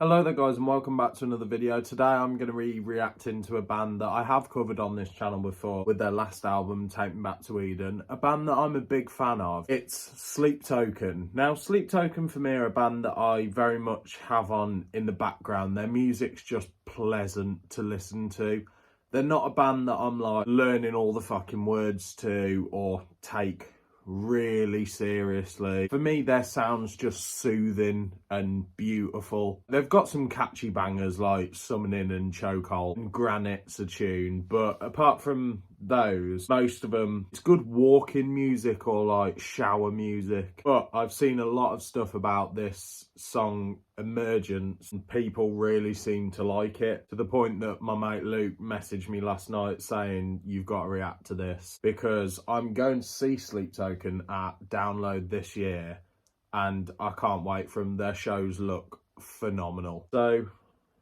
Hello there guys and welcome back to another video. Today I'm going to be reacting to a band that I have covered on this channel before with their last album, Take Me Back to Eden. A band that I'm a big fan of. It's Sleep Token. Now Sleep Token for me are a band that I very much have on in the background. Their music's just pleasant to listen to. They're not a band that I'm like learning all the fucking words to or take really seriously. For me, their sound's just soothing and beautiful. They've got some catchy bangers like Summoning and Chokehold and Granite's a tune, but apart from those, most of them, it's good walking music or like shower music. But I've seen a lot of stuff about this song Emergence and people really seem to like it, to the point that my mate Luke messaged me last night saying you've got to react to this, because I'm going to see Sleep Token at Download this year and I can't wait for them. Their shows look phenomenal. So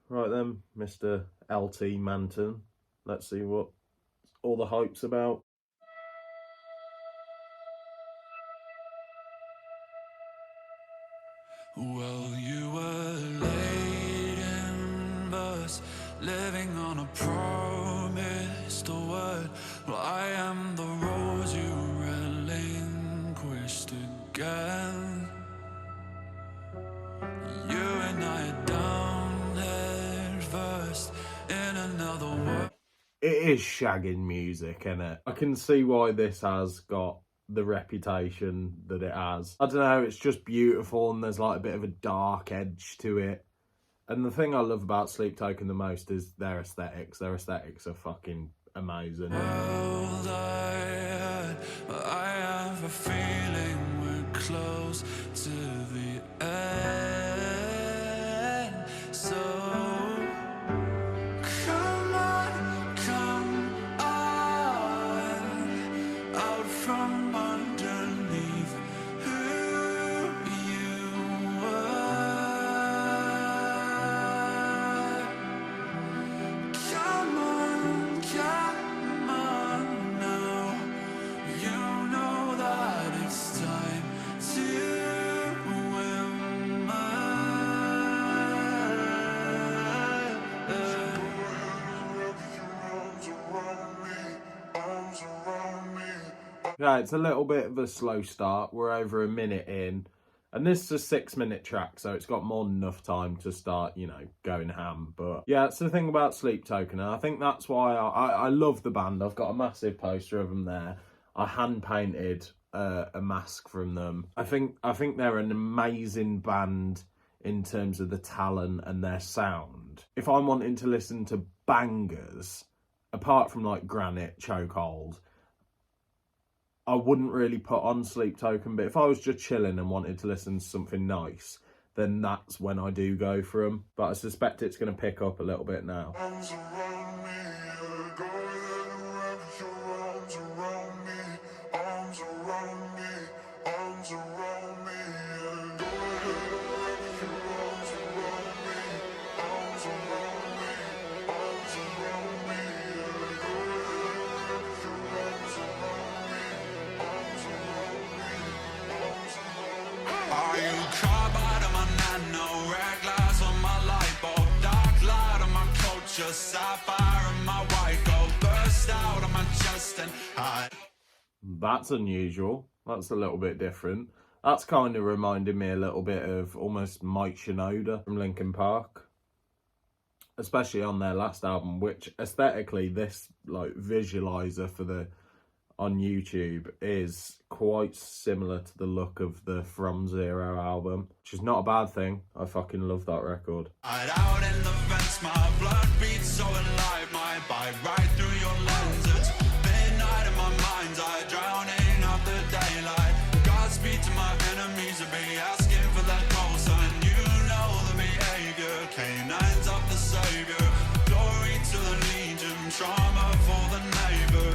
right then, Mr. LT Manton, let's see what all the hype's about. Well, you were late in verse, living on a promised word. Well, I am the rose you relinquished again. You and I are down head first in another world. It is shagging music, innit? I can see why this has got the reputation that it has. I don't know, it's just beautiful and there's like a bit of a dark edge to it. And the thing I love about Sleep Token the most is their aesthetics. Their aesthetics are fucking amazing. World I have a feeling we're close to the end. So come on, out from underneath who you were. Come on now. You know that it's time to Yeah, it's a little bit of a slow start. We're over a minute in. And this is a 6-minute track, so it's got more than enough time to start, you know, going ham. But yeah, it's the thing about Sleep Token, and I think that's why I love the band. I've got a massive poster of them there. I hand-painted a mask from them. I think they're an amazing band in terms of the talent and their sound. If I'm wanting to listen to bangers, apart from like Granite, Chokehold, I wouldn't really put on Sleep Token, but if I was just chilling and wanted to listen to something nice, then that's when I do go for them. But I suspect it's going to pick up a little bit now. arms around me, go ahead and wrap your arms around me, arms around me, arms around me, go ahead and wrap your arms around me, arms around me, arms around me, go ahead and wrap your arms around me, arms around me, arms around me. Are you caught by my nano, red glass on my light bulb, dark light on my culture, sapphire on my white gold, burst out on my chest and hide. That's unusual. That's a little bit different. That's kind of reminded me a little bit of almost Mike Shinoda from Linkin Park, especially on their last album, which aesthetically this like visualizer for the on YouTube is quite similar to the look of the From Zero album, which is not a bad thing. I fucking love that record. Out in the vents, my blood beats so alive, my bite right through your lenses. Midnight in my mind, I drowning out the daylight. Godspeed to my enemies, I be asking for that call sign. You know the behavior, canines of the savior. Glory to the legion, trauma for the neighbor.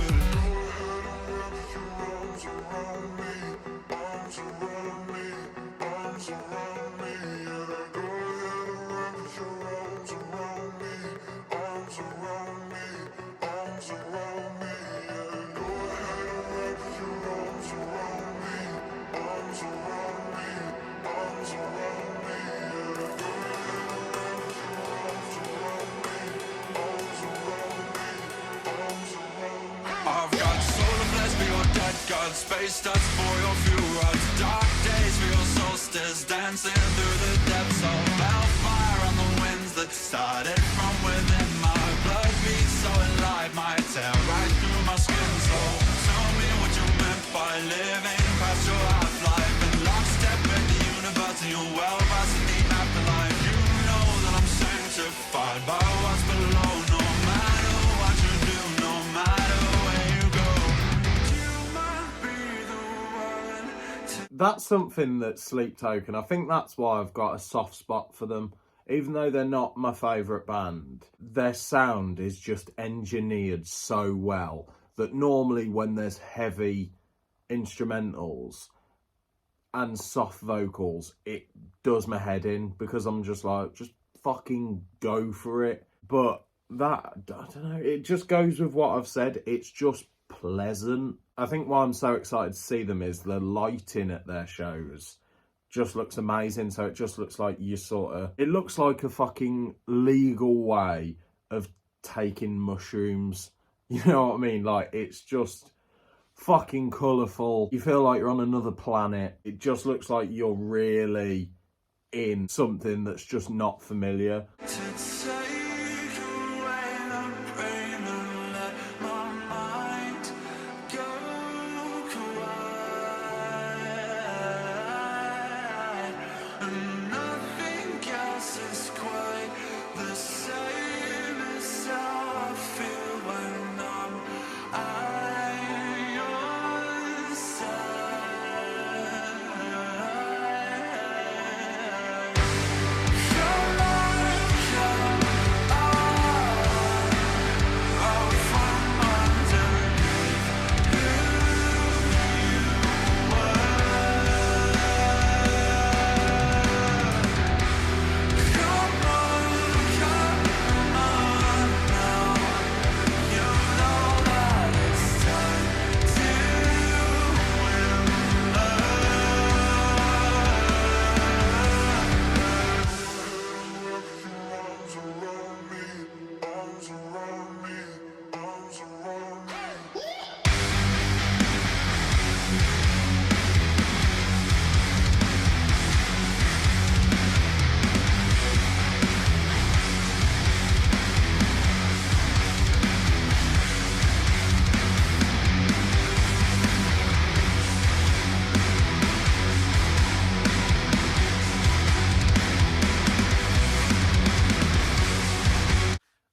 blood, space dust for your fuel rods. Dark days for your solstice, dancing through the depths of hellfire on the winds that started from within. My blood beats so alive, might tear right through my skin. So tell me what you meant by living past your half-life and lockstep with the universe and your well-versed in the afterlife. You know that I'm sanctified by what's below. No matter what you do, no matter where you go, you might be the one to... That's something that Sleep Token, I think that's why I've got a soft spot for them. Even though they're not my favourite band, their sound is just engineered so well that normally when there's heavy instrumentals and soft vocals, it does my head in because I'm just like, just fucking go for it. But that, I don't know, it just goes with what I've said. It's just pleasant. I think why I'm so excited to see them is the lighting at their shows just looks amazing. So it just looks like you it looks like a fucking legal way of taking mushrooms. You know what I mean? Like, it's just fucking colourful. You feel like you're on another planet. It just looks like you're really in something that's just not familiar.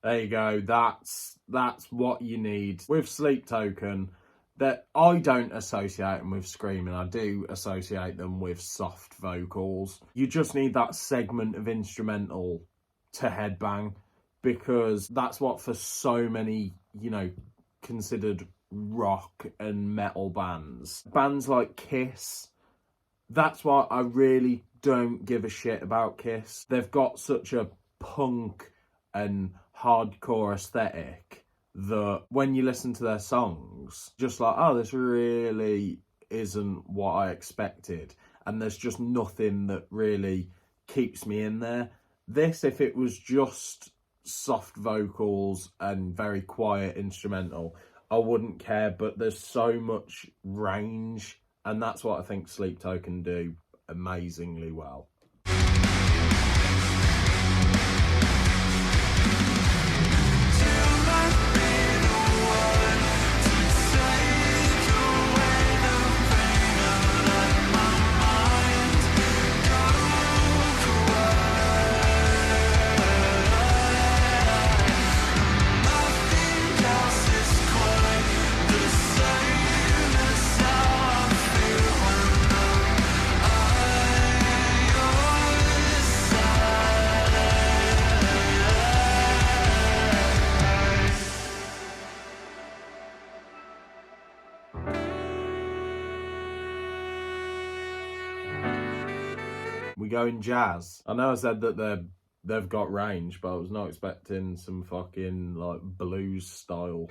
There you go. That's what you need with Sleep Token. That I don't associate them with screaming. I do associate them with soft vocals. You just need that segment of instrumental to headbang, because that's what for so many, you know, considered rock and metal bands like Kiss, that's why I really don't give a shit about Kiss. They've got such a punk and hardcore aesthetic that when you listen to their songs, just like, oh, this really isn't what I expected, and there's just nothing that really keeps me in there. This, if it was just soft vocals and very quiet instrumental, I wouldn't care, but there's so much range, and that's what I think Sleep Token do amazingly well. We go in jazz. I know I said that they've got range, but I was not expecting some fucking like blues style.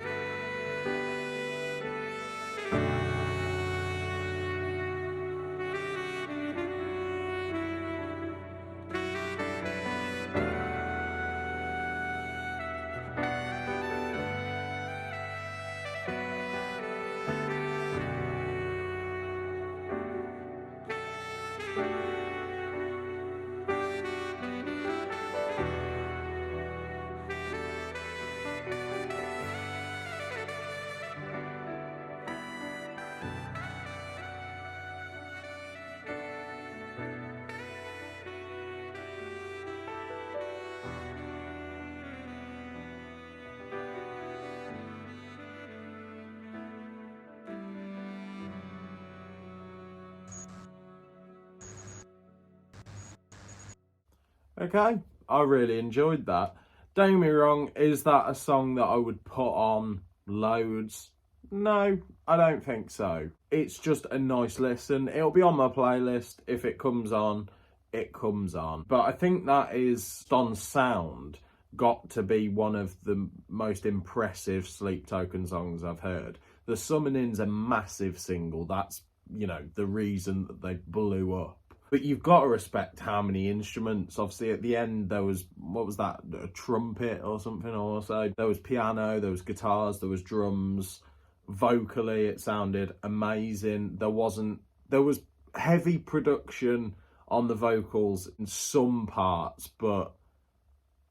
Okay, I really enjoyed that. Don't get me wrong, is that a song that I would put on loads? No, I don't think so. It's just a nice listen. It'll be on my playlist. If it comes on, it comes on. But I think that is, on sound, got to be one of the most impressive Sleep Token songs I've heard. The Summoning's a massive single. That's, you know, the reason that they blew up. But you've got to respect how many instruments. Obviously, at the end, there was, what was that, a trumpet or something also. There was piano, there was guitars, there was drums. Vocally, it sounded amazing. There was heavy production on the vocals in some parts, but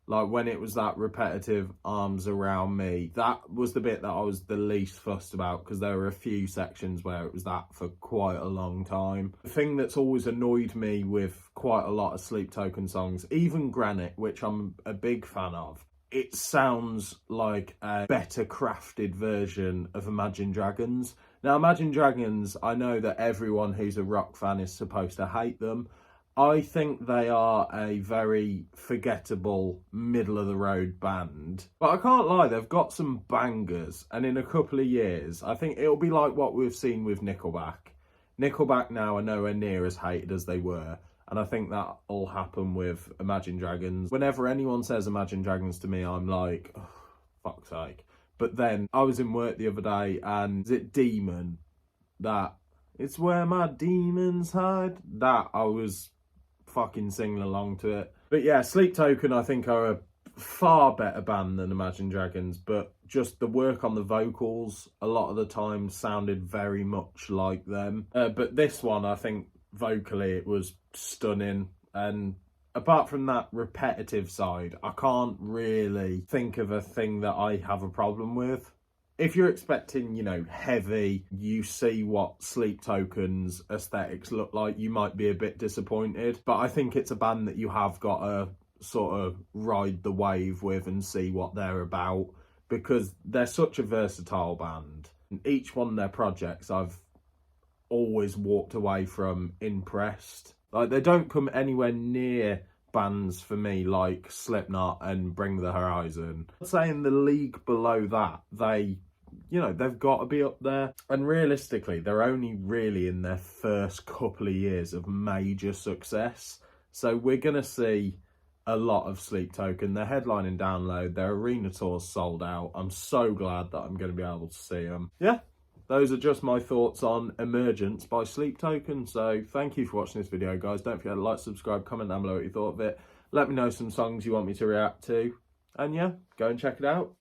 like when it was that repetitive arms around me, that was the bit that I was the least fussed about, because there were a few sections where it was that for quite a long time. The thing that's always annoyed me with quite a lot of Sleep Token songs, even Granite, which I'm a big fan of, it sounds like a better crafted version of Imagine Dragons. Now, Imagine Dragons, I know that everyone who's a rock fan is supposed to hate them. I think they are a very forgettable, middle-of-the-road band. But I can't lie, they've got some bangers. And in a couple of years, I think it'll be like what we've seen with Nickelback. Nickelback now are nowhere near as hated as they were. And I think that'll happen with Imagine Dragons. Whenever anyone says Imagine Dragons to me, I'm like, oh, fuck's sake. But then I was in work the other day, and is it Demon? That, it's where my demons hide. That I was fucking singing along to it. But yeah, Sleep Token I think are a far better band than Imagine Dragons, but just the work on the vocals a lot of the time sounded very much like them. But this one, I think vocally it was stunning, and apart from that repetitive side, I can't really think of a thing that I have a problem with. If you're expecting, you know, heavy, you see what Sleep Token's aesthetics look like, you might be a bit disappointed. But I think it's a band that you have got to sort of ride the wave with and see what they're about, because they're such a versatile band. And each one of their projects I've always walked away from impressed. Like, they don't come anywhere near bands for me like Slipknot and Bring the Horizon. I'd say in the league below that, they, you know, they've got to be up there. And realistically, they're only really in their first couple of years of major success. So we're going to see a lot of Sleep Token. They're headlining Download. Their arena tour's sold out. I'm so glad that I'm going to be able to see them. Yeah, those are just my thoughts on Emergence by Sleep Token. So thank you for watching this video, guys. Don't forget to like, subscribe, comment down below what you thought of it. Let me know some songs you want me to react to. And yeah, go and check it out.